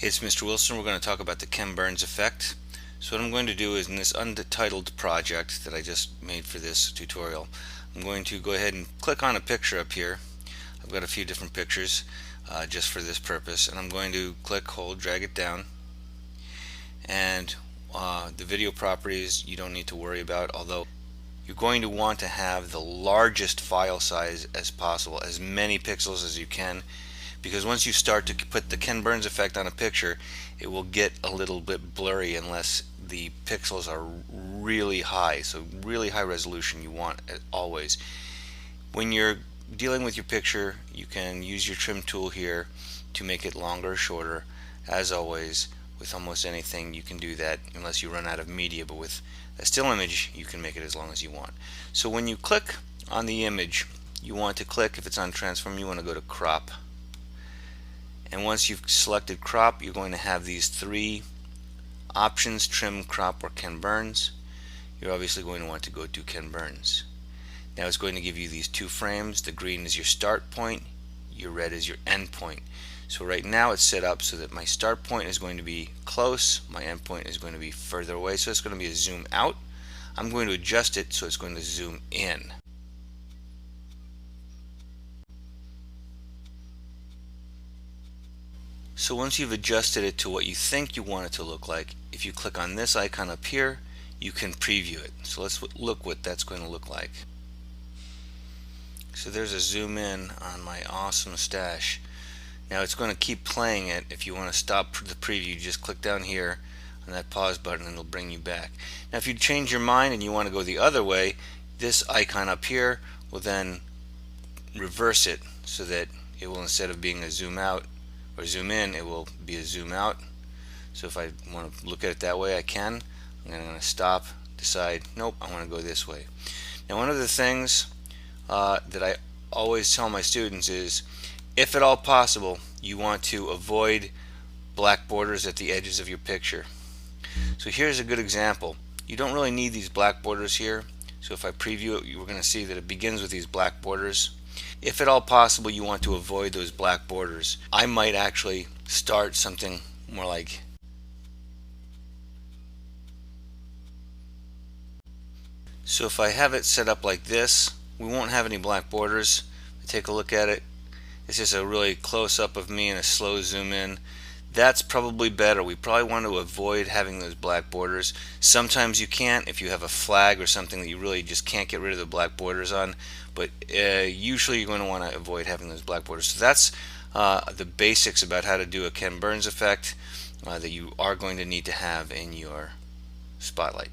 Hey, it's Mr. Wilson. We're going to talk about the KenBurns effect. So what I'm going to do is in this untitled project that I just made for this tutorial, I'm going to go ahead and click on a picture up here. I've got a few different pictures just for this purpose, and I'm going to click, hold, drag it down, and the video properties you don't need to worry about, although you're going to want to have the largest file size as possible, as many pixels as you can, because once you start to put the KenBurns effect on a picture, it will get a little bit blurry unless the pixels are really high. So really high resolution you want always. When you're dealing with your picture, you can use your trim tool here to make it longer or shorter. As always, with almost anything you can do that unless you run out of media, but with a still image you can make it as long as you want. So when you click on the image, you want to click, if it's on transform, you want to go to crop. And once you've selected crop, you're going to have these three options: trim, crop, or KenBurns. You're obviously going to want to go to KenBurns. Now it's going to give you these two frames. The green is your start point, your red is your end point. So right now it's set up so that my start point is going to be close, my end point is going to be further away, so it's going to be a zoom out. I'm going to adjust it so it's going to zoom in. So once you've adjusted it to what you think you want it to look like, if you click on this icon up here, you can preview it. So let's look what that's going to look like. So there's a zoom in on my awesome stash. Now it's going to keep playing it. If you want to stop the preview, just click down here on that pause button and it'll bring you back. Now if you change your mind and you want to go the other way, this icon up here will then reverse it so that it will, instead of being a zoom out or zoom in, it will be a zoom out. So if I want to look at it that way, I can. I'm going to stop, decide, nope, I want to go this way. Now one of the things that I always tell my students is, if at all possible, you want to avoid black borders at the edges of your picture. So here's a good example. You don't really need these black borders here. So if I preview it, we're going to see that it begins with these black borders. If at all possible you want to avoid those black borders, I might actually start something more like so. If I have it set up like this, we won't have any black borders. Take a look at it. It's just a really close up of me and a slow zoom in. That's probably better. We probably want to avoid having those black borders. Sometimes you can't if you have a flag or something that you really just can't get rid of the black borders on, but usually you're going to want to avoid having those black borders. So that's the basics about how to do a KenBurns effect that you are going to need to have in your Spotlight.